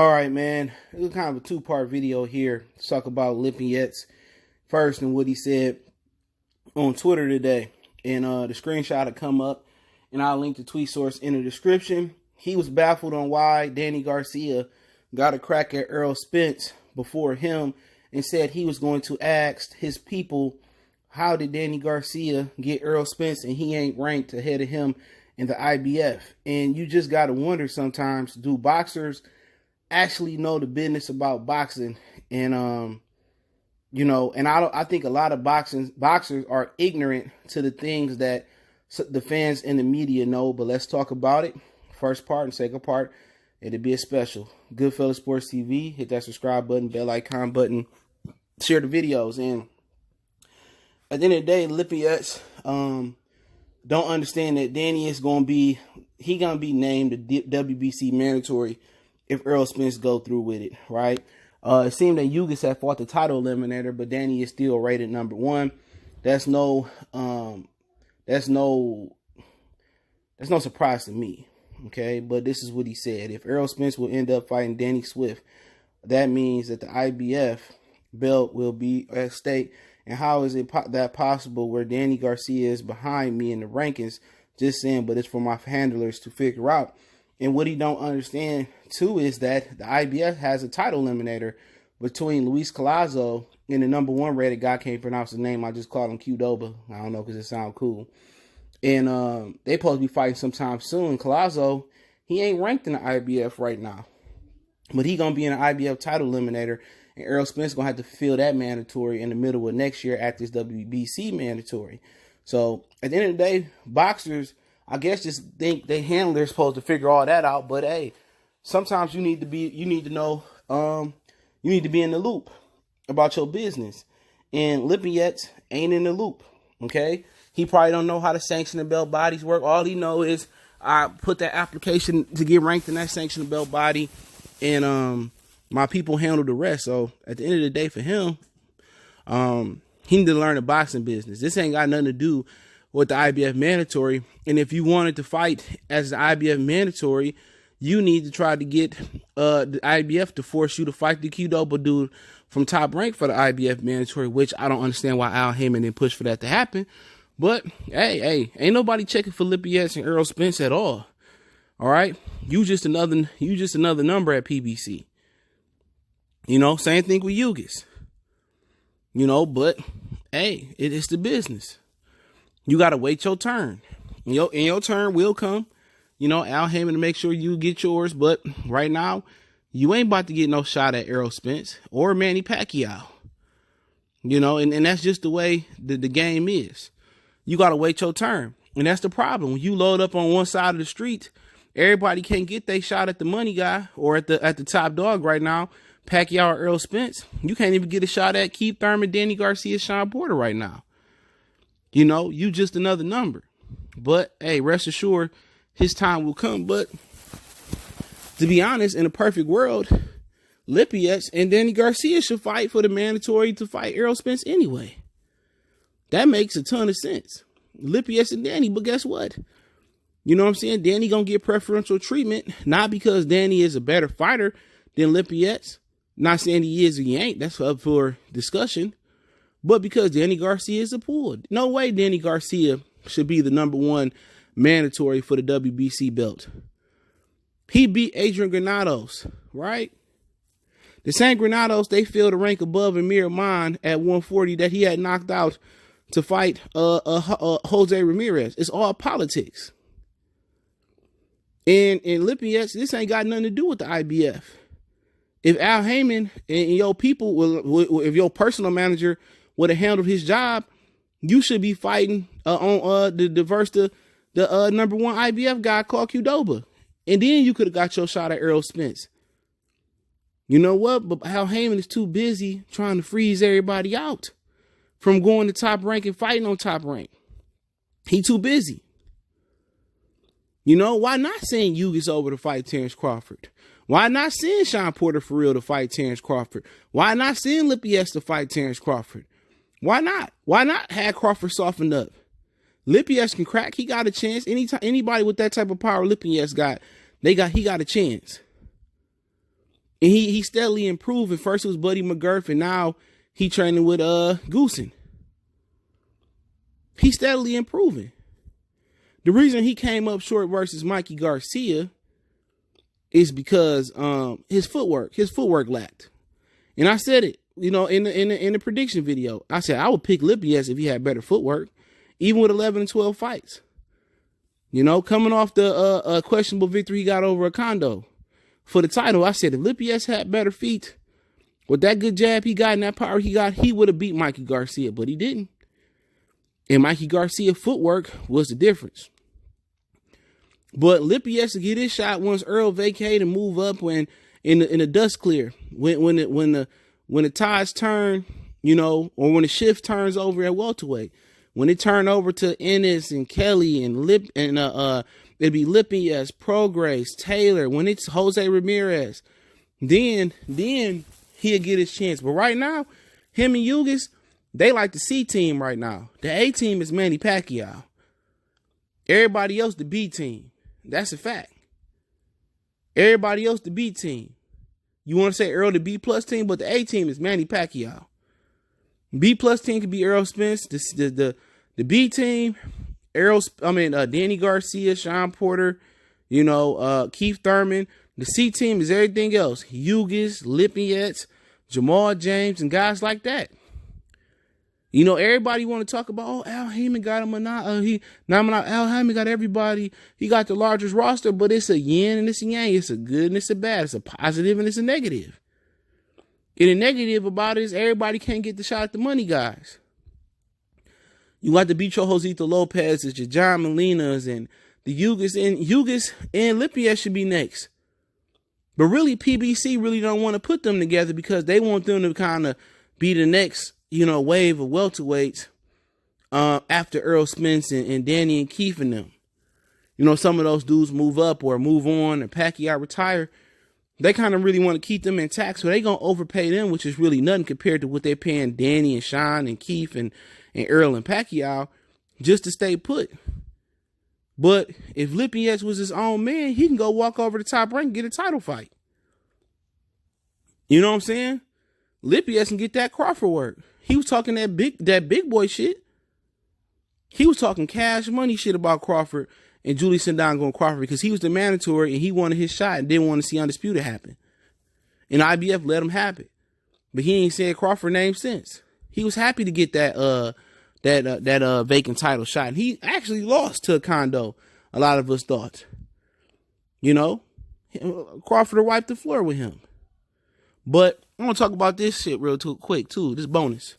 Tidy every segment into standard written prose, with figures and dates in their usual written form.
All right, man. It was kind of a two-part video here to talk about Lipinets first and what he said on Twitter today. And the screenshot will come up, and I'll link the tweet source in the description. He was baffled on why Danny Garcia got a crack at Errol Spence before him and said he was going to ask his people, how did Danny Garcia get Errol Spence and he ain't ranked ahead of him in the IBF? And you just got to wonder sometimes, do boxers actually know the business about boxing? And and I think a lot of boxers are ignorant to the things that the fans in the media know. But let's talk about it. First part and second part, it'll be a special. Goodfellas Sports TV. Hit that subscribe button, bell icon button, share the videos. And at the end of the day, Lipinets don't understand that Danny is gonna be named the WBC mandatory if Errol Spence go through with it, right? It seemed that Ugas had fought the title eliminator, but Danny is still rated number one. That's no surprise to me, okay? But this is what he said. If Errol Spence will end up fighting Danny Swift, that means that the IBF belt will be at stake. And how is it that possible where Danny Garcia is behind me in the rankings? Just saying, but it's for my handlers to figure out. And what he don't understand, too, is that the IBF has a title eliminator between Luis Collazo and the number one rated guy. Can't pronounce his name. I just call him Qdoba. I don't know because it sounds cool. And they supposed to be fighting sometime soon. Collazo, he ain't ranked in the IBF right now. But he going to be in the IBF title eliminator. And Errol Spence going to have to fill that mandatory in the middle of next year at this WBC mandatory. So at the end of the day, boxers, I guess, just think they handlers supposed to figure all that out. But hey, sometimes you need to be in the loop about your business. And Lipinets ain't in the loop. Okay, he probably don't know how the sanctioning belt bodies work. All he know is I put that application to get ranked in that sanctioning belt body, and my people handle the rest. So at the end of the day, for him, he need to learn the boxing business. This ain't got nothing to do with the IBF mandatory. And if you wanted to fight as the IBF mandatory, you need to try to get the IBF to force you to fight the Qdoba dude from Top Rank for the IBF mandatory, which I don't understand why Al Heyman didn't push for that to happen. But hey, ain't nobody checking for Lipinets and Errol Spence at all. All right, you just another number at PBC. Same thing with Ugas. But hey, it's the business. You got to wait your turn. And your turn will come. Al Heyman to make sure you get yours. But right now, you ain't about to get no shot at Errol Spence or Manny Pacquiao. And that's just the way the game is. You got to wait your turn. And that's the problem. When you load up on one side of the street, everybody can't get their shot at the money guy or at the top dog right now, Pacquiao or Errol Spence. You can't even get a shot at Keith Thurman, Danny Garcia, Sean Porter right now. You just another number. But hey, rest assured, his time will come. But to be honest, in a perfect world, Lipinets and Danny Garcia should fight for the mandatory to fight Errol Spence anyway. That makes a ton of sense. Lipinets and Danny, but guess what? You know what I'm saying? Danny gonna get preferential treatment, not because Danny is a better fighter than Lipinets. Not saying he is or he ain't. That's up for discussion. But because Danny Garcia is a pull. No way Danny Garcia should be the number one mandatory for the WBC belt. He beat Adrian Granados, right? The same Granados they filled a rank above Amir Ahman at 140 that he had knocked out to fight Jose Ramirez. It's all politics. And Lipinets, this ain't got nothing to do with the IBF. If Al Heyman and your people, if your personal manager would have handled his job, you should be fighting on the number one IBF guy called Qdoba. And then you could have got your shot at Errol Spence. You know what? But Al Heyman is too busy trying to freeze everybody out from going to Top Rank and fighting on Top Rank. He too busy. Why not send Ugas over to fight Terrence Crawford? Why not send Sean Porter for real to fight Terrence Crawford? Why not send Lipinets to fight Terrence Crawford? Why not? Why not have Crawford softened up? Lipinets can crack. He got a chance. Anybody with that type of power Lipinets got, he got a chance. And he steadily improving. First it was Buddy McGurf, and now he training with Goosen. He's steadily improving. The reason he came up short versus Mikey Garcia is because his footwork lacked. And I said it, in the prediction video. I said I would pick Lipinets if he had better footwork, even with 11 and 12 fights. Coming off the questionable victory he got over Kondo for the title, I said if Lipinets had better feet, with that good jab he got and that power he got, he would have beat Mikey Garcia, but he didn't. And Mikey Garcia's footwork was the difference. But Lipinets to get his shot once Errol vacate and move up when in the dust clear, when the tides turn, or when the shift turns over at welterweight, when it turned over to Ennis and Kelly and it'd be Lipinets, Prograis, Taylor. When it's Jose Ramirez, then he'll get his chance. But right now, him and Hughes, they like the C team right now. The A team is Manny Pacquiao. Everybody else the B team. That's a fact. Everybody else the B team. You want to say Errol the B plus team, but the A team is Manny Pacquiao. B plus team could be Errol Spence. The B team, Danny Garcia, Sean Porter, Keith Thurman. The C team is everything else. Hughes, Lipinets, Jamal James, and guys like that. Everybody want to talk about, Al Heyman got him Al Heyman got everybody. He got the largest roster, but it's a yin and it's a yang. It's a good and it's a bad. It's a positive and it's a negative. And the negative about it is everybody can't get the shot at the money guys. You got the Bicho Josito Lopez's, your John Molina's, and the Hughes and Lipinets should be next. But really, PBC really don't want to put them together because they want them to kind of be the next, wave of welterweights after Errol Spence and Danny and Keith and them. Some of those dudes move up or move on and Pacquiao retire. They kind of really want to keep them intact, so they going to overpay them, which is really nothing compared to what they're paying Danny and Sean and Keith and Errol and Pacquiao just to stay put. But if Lipinets was his own man, he can go walk over the top rank and get a title fight. You know what I'm saying? Lipinets can get that Crawford work. He was talking that big boy shit. He was talking cash money shit about Crawford and Julie Sindon going Crawford because he was the mandatory and he wanted his shot and didn't want to see Undisputed happen. And IBF let him happen. But he ain't said Crawford name since. He was happy to get that vacant title shot. And he actually lost to Kondo, a lot of us thought. Crawford wiped the floor with him. But I'm going to talk about this shit real quick, too. This bonus.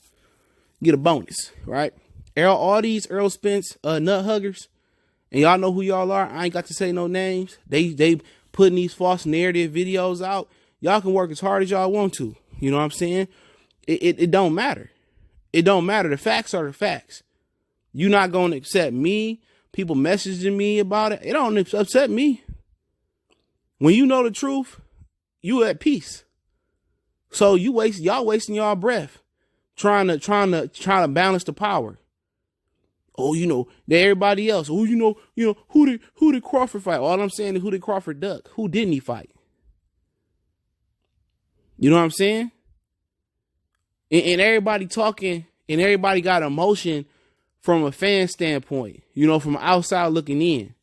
Get a bonus, right? All these Errol Spence nut huggers, and y'all know who y'all are. I ain't got to say no names. They putting these false narrative videos out. Y'all can work as hard as y'all want to. You know what I'm saying? It don't matter. It don't matter. The facts are the facts. You're not going to accept me. People messaging me about it. It don't upset me. When you know the truth, you at peace. So y'all wasting y'all breath trying to balance the power. Oh, everybody else. Oh, who did Crawford fight? All I'm saying is who did Crawford duck? Who didn't he fight? You know what I'm saying? And everybody talking and everybody got emotion from a fan standpoint, from outside looking in.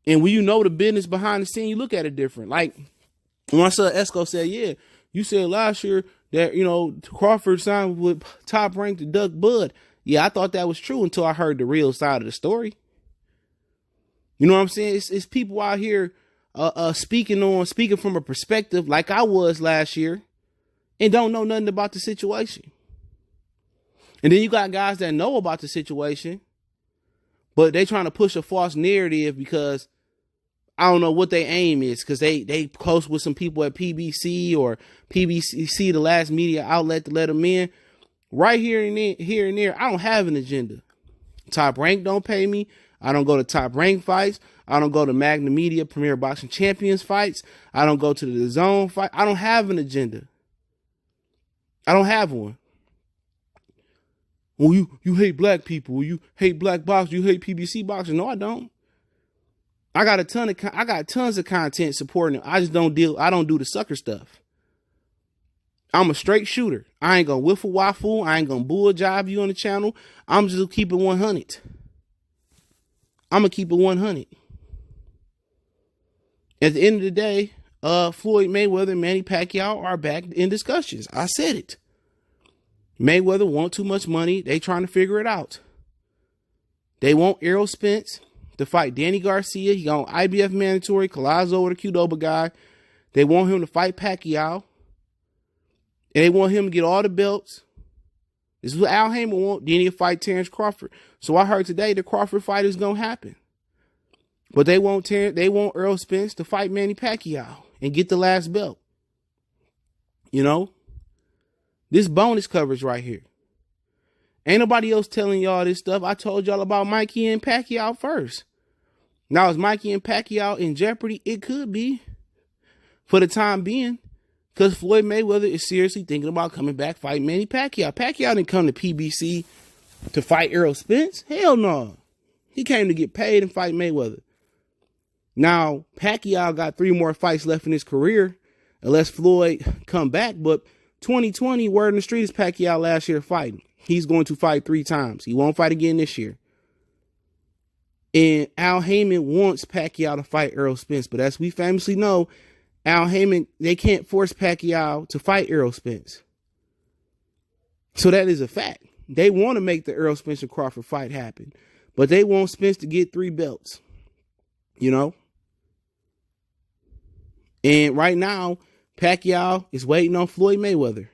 And when you know the business behind the scene, you look at it different. Like when my son Esco said, yeah, you said last year that, Crawford signed with Top Rank to Duck Bud. Yeah, I thought that was true until I heard the real side of the story. You know what I'm saying? It's people out here speaking from a perspective like I was last year and don't know nothing about the situation. And then you got guys that know about the situation, but they trying to push a false narrative because I don't know what their aim is, because they close with some people at PBC or PBC, the last media outlet to let them in. Right here and there, I don't have an agenda. Top Rank don't pay me. I don't go to Top Rank fights. I don't go to Magna Media Premier Boxing Champions fights. I don't go to the Zone fight. I don't have an agenda. I don't have one. Well, you hate black people. Well, you hate black boxers. You hate PBC boxers. No, I don't. I got tons of content supporting it. I don't do the sucker stuff. I'm a straight shooter. I ain't gonna whiffle waffle. I ain't gonna bull jive you on the channel. I'm just gonna keep it 100. I'm gonna keep it 100. At the end of the day, Floyd Mayweather and Manny Pacquiao are back in discussions. I said it. Mayweather want too much money. They trying to figure it out. They want Errol Spence to fight Danny Garcia. He got IBF mandatory. Collazo or the Qdoba guy. They want him to fight Pacquiao. And they want him to get all the belts. This is what Al Haymon want. Then he'll fight Terrence Crawford. So I heard today the Crawford fight is going to happen. But they want Errol Spence to fight Manny Pacquiao and get the last belt. You know? This bonus coverage right here. Ain't nobody else telling y'all this stuff. I told y'all about Mikey and Pacquiao first. Now, is Mikey and Pacquiao in jeopardy? It could be. For the time being. Because Floyd Mayweather is seriously thinking about coming back fighting Manny Pacquiao. Pacquiao didn't come to PBC to fight Errol Spence. Hell no. He came to get paid and fight Mayweather. Now, Pacquiao got 3 more fights left in his career. Unless Floyd come back. But 2020, word in the street is Pacquiao last year fighting. He's going to fight 3 times. He won't fight again this year. And Al Haymon wants Pacquiao to fight Errol Spence. But as we famously know, Al Haymon, they can't force Pacquiao to fight Errol Spence. So that is a fact. They want to make the Errol Spence and Crawford fight happen. But they want Spence to get 3 belts. You know? And right now, Pacquiao is waiting on Floyd Mayweather.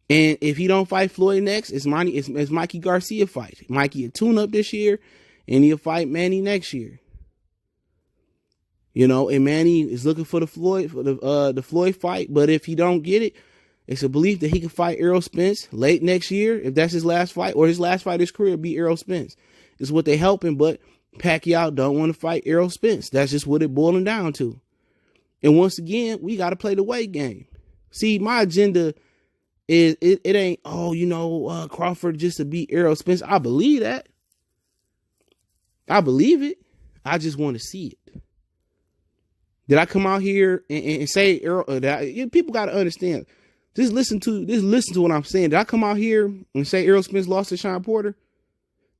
And if he don't fight Floyd next, it's Mikey Garcia fight. Mikey a tune-up this year, and he'll fight Manny next year. You know, and Manny is looking for the Floyd fight. But if he don't get it, it's a belief that he can fight Errol Spence late next year, if that's his last fight, or his last fight of his career be Errol Spence. It's what they helping, but Pacquiao don't want to fight Errol Spence. That's just what it boiling down to. And once again, we got to play the weight game. See, my agenda is it ain't, Crawford just to beat Errol Spence. I believe that. I believe it. I just want to see it. Did I come out here and say Errol? People got to understand. Just listen to what I'm saying. Did I come out here and say Errol Spence lost to Sean Porter?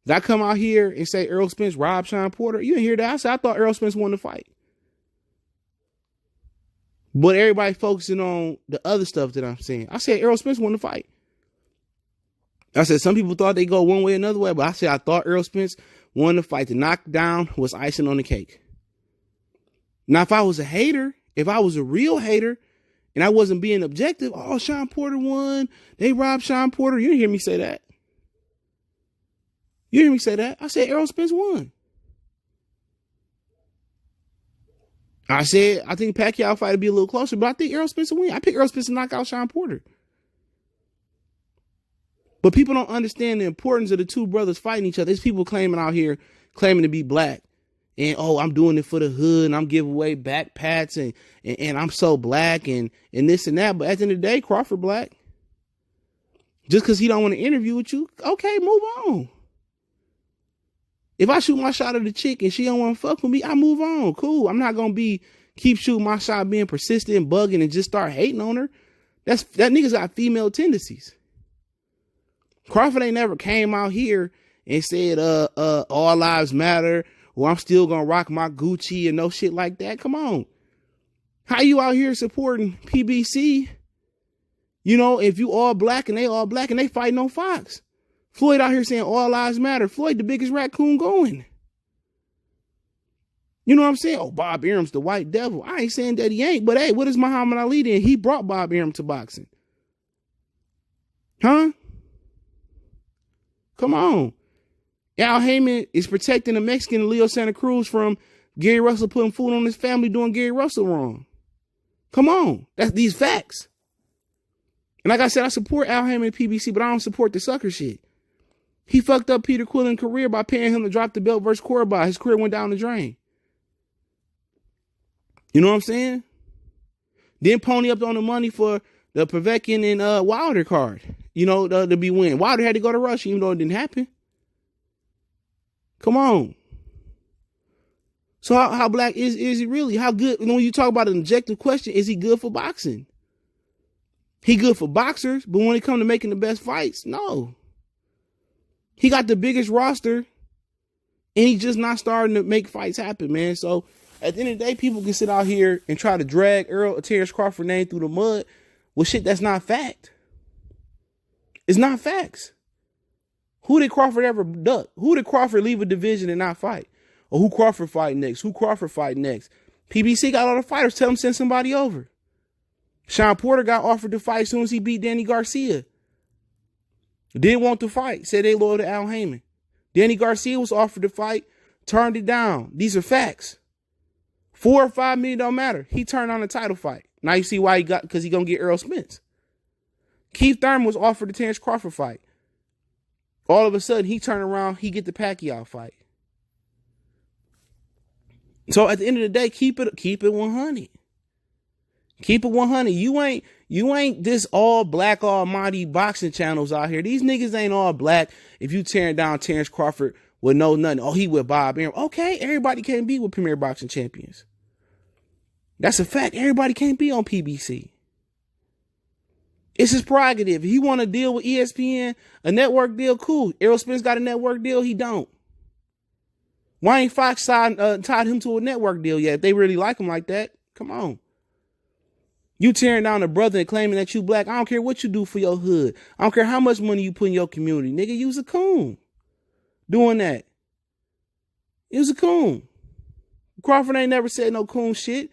Did I come out here and say Errol Spence robbed Sean Porter? You didn't hear that. I said I thought Errol Spence won the fight. But everybody focusing on the other stuff that I'm saying. I said Errol Spence won the fight. I said some people thought they go one way or another way, but I said I thought Errol Spence won the fight. The knockdown was icing on the cake. Now, if I was a hater, if I was a real hater, and I wasn't being objective, Sean Porter won. They robbed Sean Porter. You didn't hear me say that. You hear me say that? I said Errol Spence won. I said I think Pacquiao fight would be a little closer, but I think Errol Spence will win. I picked Errol Spence to knock out Sean Porter. But people don't understand the importance of the two brothers fighting each other. There's people claiming out here, claiming to be black. And, I'm doing it for the hood, and I'm giving away back pats, and I'm so black, and this and that. But at the end of the day, Crawford black. Just because he don't want to interview with you, okay, move on. If I shoot my shot at a chick and she don't want to fuck with me, I move on. Cool. I'm not going to keep shooting my shot, being persistent and bugging and just start hating on her. That nigga's got female tendencies. Crawford ain't never came out here and said, all lives matter, or I'm still going to rock my Gucci and no shit like that. Come on. How you out here supporting PBC? You know, if you all black and they fighting on Fox. Floyd out here saying all lives matter. Floyd, the biggest raccoon going. You know what I'm saying? Bob Arum's the white devil. I ain't saying that he ain't, but hey, what is Muhammad Ali then? He brought Bob Arum to boxing. Huh? Come on. Al Haymon is protecting the Mexican Leo Santa Cruz from Gary Russell putting food on his family, doing Gary Russell wrong. Come on. That's these facts. And like I said, I support Al Haymon and PBC, but I don't support the sucker shit. He fucked up Peter Quillen's career by paying him to drop the belt versus Corby. His career went down the drain. You know what I'm saying? Then pony up on the money for the Povetkin and Wilder card. You know, to be win. Wilder had to go to Russia, even though it didn't happen. Come on. So how black is he really? How good, when you talk about an objective question, is he good for boxing? He good for boxers, but when it comes to making the best fights, no. He got the biggest roster, and he just not starting to make fights happen, man. So at the end of the day, people can sit out here and try to drag Errol or Terrence Crawford name through the mud with shit that's not fact. It's not facts. Who did Crawford ever duck? Who did Crawford leave a division and not fight? Or who Crawford fight next? Who Crawford fight next? PBC got all the fighters. Tell him send somebody over. Sean Porter got offered to fight as soon as he beat Danny Garcia. Didn't want to fight. Said they loyal to Al Heyman. Danny Garcia was offered to fight. Turned it down. These are facts. $4 or $5 million don't matter. He turned on a title fight. Now you see why he got, because he going to get Errol Spence. Keith Thurman was offered the Terrence Crawford fight. All of a sudden, he turned around. He get the Pacquiao fight. So at the end of the day, keep it 100. Keep it 100. You ain't this all black almighty boxing channels out here. These niggas ain't all black. If you tearing down Terrence Crawford with no nothing, oh, he with Bob Arum. Okay, everybody can't be with Premier Boxing Champions. That's a fact. Everybody can't be on PBC. It's his prerogative. If he want to deal with ESPN, a network deal, cool. Errol Spence got a network deal. He don't. Why ain't Fox tied him to a network deal yet? If they really like him like that, come on. You tearing down a brother and claiming that you black. I don't care what you do for your hood. I don't care how much money you put in your community. Nigga, you's a coon doing that. You was a coon. Crawford ain't never said no coon shit.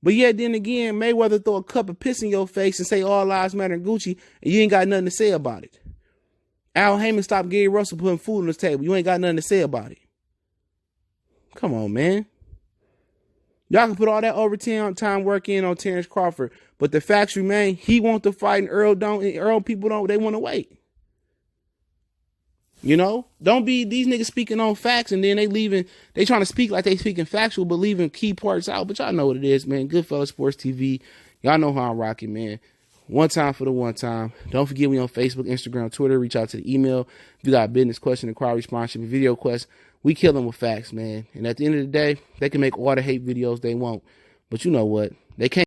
But yeah, then again, Mayweather throw a cup of piss in your face and say all lives matter in Gucci, and you ain't got nothing to say about it. Al Heyman stopped Gary Russell putting food on the table. You ain't got nothing to say about it. Come on, man. Y'all can put all that overtime work in on Terrence Crawford, but the facts remain, he wants to fight and Errol don't. And Errol people don't, they want to wait. You know, don't be these niggas speaking on facts and then they trying to speak like they speaking factual, but leaving key parts out. But y'all know what it is, man. Goodfellas Sports TV. Y'all know how I'm rocking, man. One time for the one time. Don't forget me on Facebook, Instagram, Twitter. Reach out to the email. If you got a business question, inquiry, sponsorship, video quest, we kill them with facts, man. And at the end of the day, they can make all the hate videos they want. But you know what? They can't.